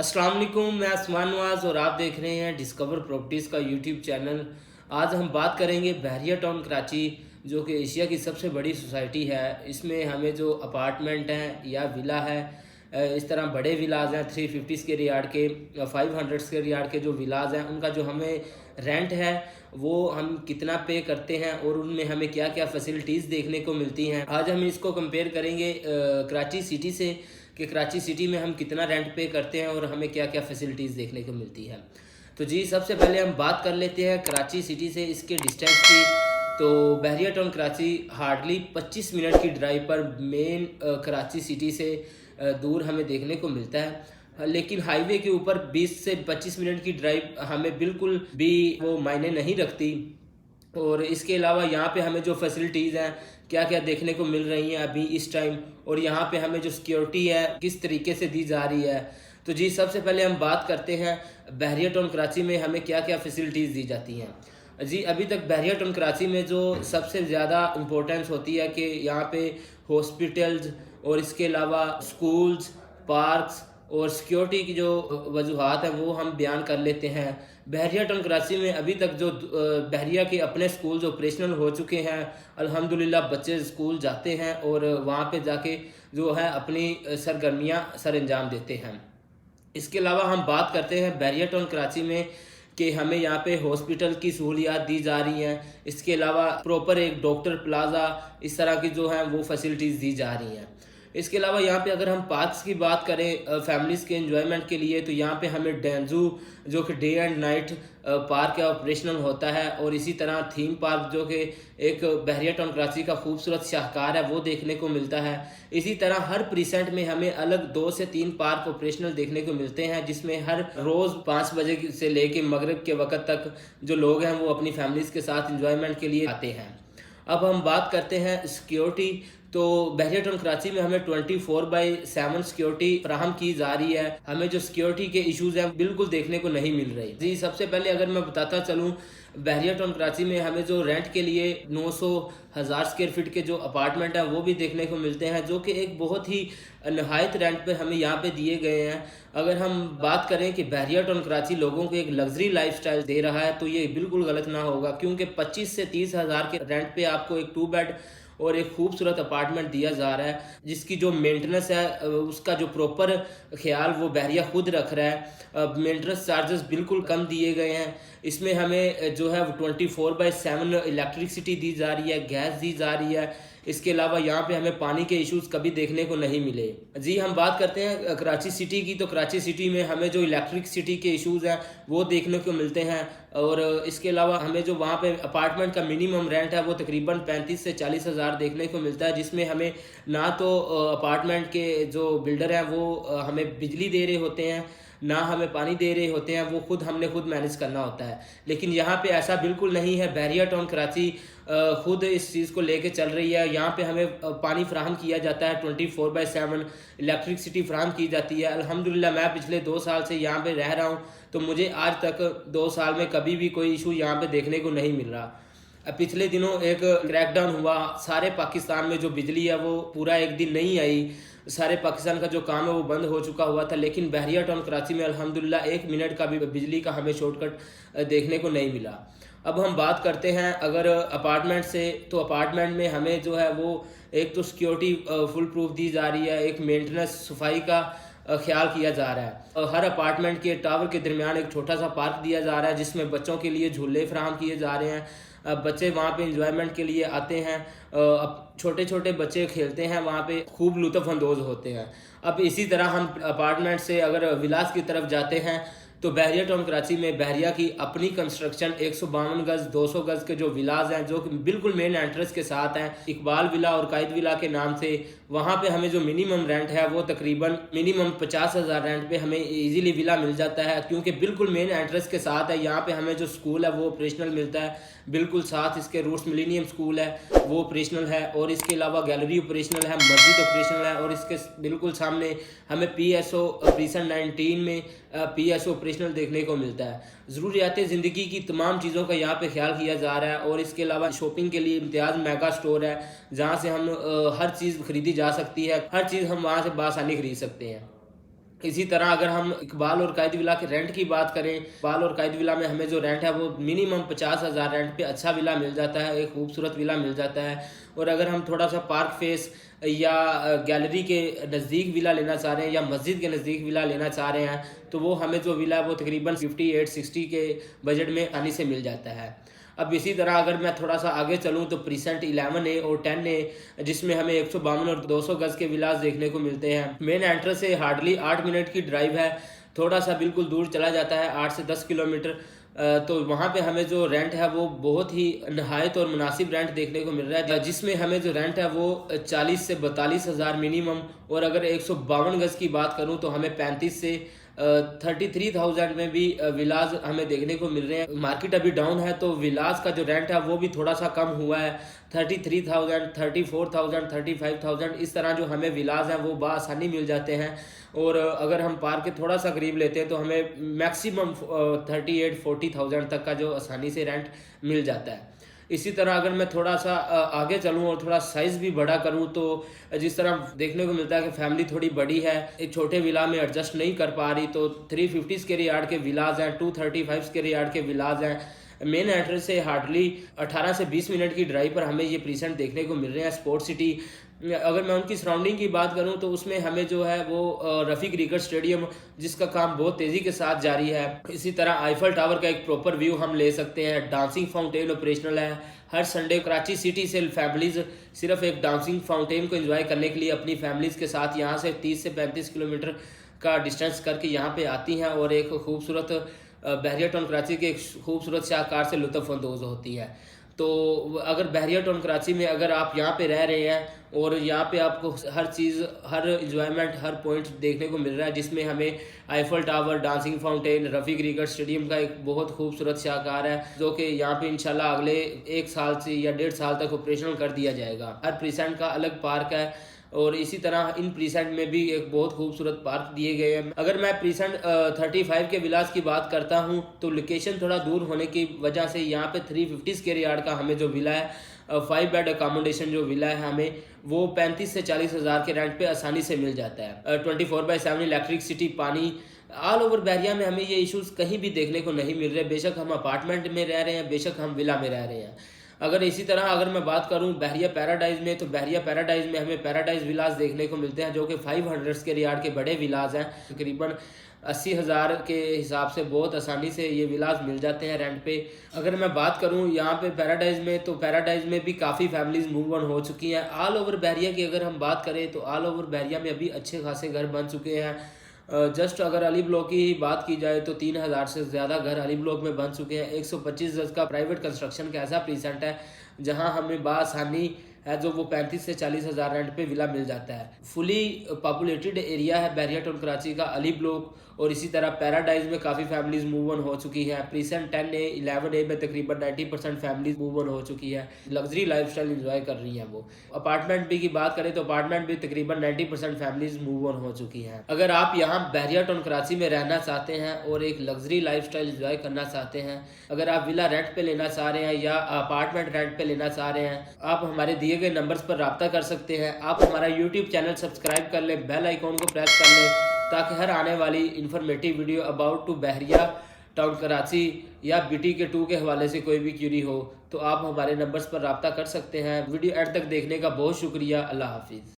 अस्सलाम वालेकुम, मैं आसमान नवाज़ और आप देख रहे हैं डिस्कवर प्रॉपर्टीज़ का यूट्यूब चैनल। आज हम बात करेंगे बहरिया टाउन कराची, जो कि एशिया की सबसे बड़ी सोसाइटी है। इसमें हमें जो अपार्टमेंट हैं या विला है, इस तरह बड़े विलाज हैं 350 स्क्वायर यार्ड के, 500 स्क्वायर यार्ड के जो विलाज हैं, उनका जो हमें रेंट है वो हम कितना पे करते हैं और उनमें हमें क्या क्या फैसिलिटीज़ देखने को मिलती हैं। आज हम इसको कंपेयर करेंगे कराची सिटी से, कि कराची सिटी में हम कितना रेंट पे करते हैं और हमें क्या क्या फैसिलिटीज़ देखने को मिलती है। तो जी, सबसे पहले हम बात कर लेते हैं कराची सिटी से इसके डिस्टेंस की। तो बहरिया टाउन कराची हार्डली 25 मिनट की ड्राइव पर मेन कराची सिटी से दूर हमें देखने को मिलता है। लेकिन हाईवे के ऊपर 20 से 25 मिनट की ड्राइव हमें बिल्कुल भी वो मायने नहीं रखती। और इसके अलावा यहाँ पे हमें जो फैसिलिटीज़ हैं, क्या क्या देखने को मिल रही हैं अभी इस टाइम, और यहाँ पे हमें जो सिक्योरिटी है किस तरीके से दी जा रही है। तो जी, सबसे पहले हम बात करते हैं बहरिया टाउन कराची में हमें क्या क्या फैसिलिटीज़ दी जाती हैं। जी, अभी तक बहरिया टाउन कराची में जो सबसे ज़्यादा इम्पोर्टेंस होती है कि यहाँ पे हॉस्पिटल्स और इसके अलावा स्कूल्स, पार्क्स और सिक्योरिटी की जो वजूहात हैं वो हम बयान कर लेते हैं। बहरिया टाउन कराची में अभी तक जो बहरिया के अपने स्कूल्स ऑपरेशनल हो चुके हैं। अल्हम्दुलिल्लाह बच्चे स्कूल जाते हैं और वहाँ पे जाके जो है अपनी सरगर्मियाँ सर अंजाम देते हैं। इसके अलावा हम बात करते हैं बहरिया टाउन कराची में कि हमें यहाँ पे हॉस्पिटल की सहूलियात दी जा रही हैं। इसके अलावा प्रॉपर एक डॉक्टर प्लाजा, इस तरह की जो है वो फैसिलिटीज़ दी जा रही हैं। इसके अलावा यहाँ पे अगर हम पार्क्स की बात करें फैमिलीज़ के एंजॉयमेंट के लिए, तो यहाँ पे हमें डेंजू जो कि डे एंड नाइट पार्क है ऑपरेशनल होता है, और इसी तरह थीम पार्क जो कि एक बहरिया टाउन कराची का खूबसूरत शाहकार है वो देखने को मिलता है। इसी तरह हर प्रीसेंट में हमें अलग 2 से 3 पार्क ऑपरेशनल देखने को मिलते हैं, जिसमें हर रोज़ 5 बजे से लेके मगरिब के वक्त तक जो लोग हैं वो अपनी फैमिलीज़ के साथ इंजॉयमेंट के लिए आते हैं। अब हम बात करते हैं सिक्योरिटी। तो बहरिया टाउन कराची में हमें 24/7 सिक्योरिटी फराहम की जा रही है। हमें जो सिक्योरिटी के इश्यूज हैं बिल्कुल देखने को नहीं मिल रही। जी, सबसे पहले अगर मैं बताता चलूँ, बहरिया टाउन कराची में हमें जो रेंट के लिए 900,000 स्क्वायर फीट के जो अपार्टमेंट हैं वो भी देखने को मिलते हैं, जो कि एक बहुत ही नहायत रेंट पे हमें यहाँ पे दिए गए हैं। अगर हम बात करें कि बहरिया टाउन कराची लोगों को एक लग्जरी लाइफस्टाइल दे रहा है, तो ये बिल्कुल गलत ना होगा, क्योंकि 25 से 30,000 के रेंट पे आपको एक 2 बेड और एक खूबसूरत अपार्टमेंट दिया जा रहा है, जिसकी जो मेंटेनेंस है उसका जो प्रॉपर ख्याल वो बहरिया खुद रख रहा है। मेंटेनेंस चार्जेस बिल्कुल कम दिए गए हैं। इसमें हमें जो है 24/7 इलेक्ट्रिसिटी दी जा रही है, गैस दी जा रही है। इसके अलावा यहाँ पे हमें पानी के इश्यूज कभी देखने को नहीं मिले। जी, हम बात करते हैं कराची सिटी की, तो कराची सिटी में हमें जो इलेक्ट्रिसिटी के इश्यूज हैं वो देखने को मिलते हैं। और इसके अलावा हमें जो वहाँ पे अपार्टमेंट का मिनिमम रेंट है वो तकरीबन 35 से 40,000 देखने को मिलता है, जिसमें हमें ना तो अपार्टमेंट के जो बिल्डर हैं वो हमें बिजली दे रहे होते हैं, ना हमें पानी दे रहे होते हैं, वो हमने खुद मैनेज करना होता है। लेकिन यहाँ पे ऐसा बिल्कुल नहीं है। बहरिया टाउन कराची खुद इस चीज़ को लेके चल रही है। यहाँ पे हमें पानी फ्राहम किया जाता है, 24/7 इलेक्ट्रिसिटी फ्राहम की जाती है। अल्हम्दुलिल्लाह मैं पिछले 2 साल से यहाँ पे रह रहा हूँ, तो मुझे आज तक 2 साल में कभी भी कोई इशू यहाँ पे देखने को नहीं मिल रहा। पिछले दिनों एक क्रैकडाउन हुआ, सारे पाकिस्तान में जो बिजली है वो पूरा एक दिन नहीं आई, सारे पाकिस्तान का जो काम है वो बंद हो चुका हुआ था। लेकिन बहरिया टाउन कराची में अल्हम्दुलिल्लाह 1 मिनट का भी बिजली का हमें शॉर्टकट देखने को नहीं मिला। अब हम बात करते हैं अगर अपार्टमेंट से, तो अपार्टमेंट में हमें जो है वो एक तो सिक्योरिटी फुल प्रूफ दी जा रही है, एक मेंटेनेंस सफाई का ख्याल किया जा रहा है। हर अपार्टमेंट के टावर के दरमियान एक छोटा सा पार्क दिया जा रहा है, जिसमें बच्चों के लिए झूले फराहम किए जा रहे हैं। बच्चे वहाँ पे इंजॉयमेंट के लिए आते हैं, अब छोटे छोटे बच्चे खेलते हैं वहाँ पे, खूब लुत्फ़ अंदोज़ होते हैं। अब इसी तरह हम अपार्टमेंट से अगर विलास की तरफ जाते हैं, तो बहरिया टाउन कराची में बहरिया की अपनी कंस्ट्रक्शन 152 गज 200 गज के जो विलाज हैं, जो कि बिल्कुल मेन एंट्रेंस के साथ हैं, इकबाल विला और कायद विला के नाम से, वहाँ पे हमें जो मिनिमम रेंट है वो तकरीबन मिनिमम 50,000 रेंट पे हमें इजीली विला मिल जाता है, क्योंकि बिल्कुल मेन एंट्रेंस के साथ है। यहाँ पे हमें जो स्कूल है वो ऑपरेशनल मिलता है, बिल्कुल साथ इसके रूट्स मिलीनियम स्कूल है वो ऑपरेशनल है, और इसके अलावा गैलरी ऑपरेशनल है, मस्जिद ऑपरेशनल है, और इसके बिल्कुल सामने हमें PSO प्रीसेंट 19 में PSO ऑपरेशनल देखने को मिलता है। ज़रूरियात ज़िंदगी की तमाम चीज़ों का यहाँ पे ख्याल किया जा रहा है। और इसके अलावा शॉपिंग के लिए इम्तियाज़ मेगा स्टोर है, जहाँ से हम हर चीज़ खरीदी जा सकती है, हर चीज़ हम वहाँ से बआसानी खरीद सकते हैं। इसी तरह अगर हम इकबाल और कायद विला के रेंट की बात करें, इकबाल और कायद विला में हमें जो रेंट है वो मिनिमम 50,000 रेंट पे अच्छा विला मिल जाता है, एक खूबसूरत विला मिल जाता है। और अगर हम थोड़ा सा पार्क फेस या गैलरी के नज़दीक विला लेना चाह रहे हैं या मस्जिद के नज़दीक विला लेना चाह रहे हैं, तो वो हमें जो विला है वो तकरीबन 58-60 के बजट में आसानी से मिल जाता है। अब इसी तरह अगर मैं थोड़ा सा आगे चलूँ तो प्रीसेंट 11A और 10A, जिसमें हमें 152 और 200 गज़ के विलास देखने को मिलते हैं। मेन एंट्रेंस से हार्डली 8 मिनट की ड्राइव है, थोड़ा सा बिल्कुल दूर चला जाता है 8 से 10 किलोमीटर। तो वहाँ पे हमें जो रेंट है वो बहुत ही नहायत और मुनासिब रेंट देखने को मिल रहा है, जिसमें हमें जो रेंट है वो 40 से 42,000 मिनिमम। और अगर 152 गज़ की बात करूँ तो हमें 35 से 33,000 में भी विलास हमें देखने को मिल रहे हैं। मार्केट अभी डाउन है तो विलास का जो रेंट है वो भी थोड़ा सा कम हुआ है, 33,000, 34,000, 35,000 इस तरह जो हमें विलास हैं वो बआसानी मिल जाते हैं। और अगर हम पार्क के थोड़ा सा करीब लेते हैं तो हमें मैक्सिमम 38-40,000 तक का जो आसानी से रेंट मिल जाता है। इसी तरह अगर मैं थोड़ा सा आगे चलूँ और थोड़ा साइज़ भी बड़ा करूँ तो जिस तरह देखने को मिलता है कि फैमिली थोड़ी बड़ी है, एक छोटे विला में एडजस्ट नहीं कर पा रही, तो 350 स्क्वायर यार्ड के विलाज हैं, 235 स्क्वायर यार्ड के विलाज हैं। मेन एड्रेस से हार्डली 18 से 20 मिनट की ड्राइव पर हमें ये प्रीसेंट देखने को मिल रहे हैं। स्पोर्ट सिटी, अगर मैं उनकी सराउंडिंग की बात करूं तो उसमें हमें जो है वो रफ़ी क्रिकेट स्टेडियम, जिसका काम बहुत तेज़ी के साथ जारी है। इसी तरह आईफल टावर का एक प्रॉपर व्यू हम ले सकते हैं। डांसिंग फाउंटेन ऑपरेशनल है। हर संडे कराची सिटी से फैमिलीज़ सिर्फ एक डांसिंग फाउंटेन को एंजॉय करने के लिए अपनी फैमिलीज़ के साथ यहाँ से 30 से 35 किलोमीटर का डिस्टेंस करके यहाँ पे आती हैं और एक खूबसूरत बहरिया टाउन कराची के एक खूबसूरत शाहकार से लुत्फ़ अंदोज़ होती है। तो अगर बहरिया टाउन कराची में अगर आप यहाँ पे रह रहे हैं और यहाँ पे आपको हर चीज़, हर इंजॉयमेंट, हर पॉइंट देखने को मिल रहा है, जिसमें हमें Eiffel tower, dancing fountain, Rafi cricket stadium का एक बहुत खूबसूरत शाहकार है जो कि यहाँ पे इंशाल्लाह अगले 1 साल से या 1.5 साल तक ऑपरेशनल कर दिया जाएगा। हर प्रीसेंट का अलग पार्क है और इसी तरह इन प्रीसेंट में भी एक बहुत खूबसूरत पार्क दिए गए हैं। अगर मैं प्रीसेंट 35 के विलास की बात करता हूं तो लोकेशन थोड़ा दूर होने की वजह से यहाँ पे 350 स्क्वायर यार्ड का हमें जो विला है, 5 बेड अकोमोडेशन जो विला है, हमें वो 35 से 40,000 के रेंट पे आसानी से मिल जाता है। 24/7 इलेक्ट्रिसिटी, पानी, ऑल ओवर बहरिया में हमें ये इश्यूज़ कहीं भी देखने को नहीं मिल रहे। बेशक हम अपार्टमेंट में रह रहे हैं, बेशक हम विला में रह रहे हैं। अगर इसी तरह अगर मैं बात करूं बहरिया पैराडाइज में, तो बहरिया पैराडाइज में हमें पैराडाइज विलास देखने को मिलते हैं जो कि 500 स्क्वायर यार्ड के बड़े विलास हैं। तकरीबन 80,000 के हिसाब से बहुत आसानी से ये विलास मिल जाते हैं रेंट पे। अगर मैं बात करूं यहाँ पे पैराडाइज में, तो पैराडाइज में भी काफ़ी फैमिलीज मूव ऑन हो चुकी हैं। ऑल ओवर बहरिया की अगर हम बात करें तो ऑल ओवर बहरिया में अभी अच्छे खासे घर बन चुके हैं। जस्ट अगर अली ब्लॉक की बात की जाए तो 3,000 से ज़्यादा घर अली ब्लॉक में बन चुके हैं। 125 गज का प्राइवेट कंस्ट्रक्शन का ऐसा प्रीसेंट है जहां हमें बआसानी है जो वो 35 से 40,000 रेंट पे विला मिल जाता है। फुली पॉपुलेटेड एरिया है बहरिया टाउन कराची का अली ब्लॉक। और इसी तरह पैराडाइज में काफ़ी फैमिलीज मूव ऑन हो चुकी हैं। प्रीसेंट 10A 11A में तकरीबन 90% फैमिलीज मूव ऑन हो चुकी है, लग्जरी लाइफस्टाइल एंजॉय कर रही हैं वो। अपार्टमेंट भी की बात करें तो अपार्टमेंट भी तकरीबन 90% फैमिलीज मूव ऑन हो चुकी हैं। अगर आप यहाँ बहरिया टाउन कराची में रहना चाहते हैं और एक लग्जरी लाइफस्टाइल एंजॉय करना चाहते हैं, अगर आप विला रेंट पे लेना चाह रहे हैं या अपार्टमेंट रेंट पे लेना चाह रहे हैं, आप हमारे दिए गए नंबर्स पर रब्ता कर सकते हैं। आप हमारा यूट्यूब चैनल सब्सक्राइब कर लें, बेल आइकॉन को प्रेस कर लें ताकि हर आने वाली informative video about to Bahria Town Karachi या BTK2 के हवाले से कोई भी क्यूरी हो तो आप हमारे नंबर्स पर रब्ता कर सकते हैं। वीडियो एंड तक देखने का बहुत शुक्रिया। अल्लाह हाफिज़।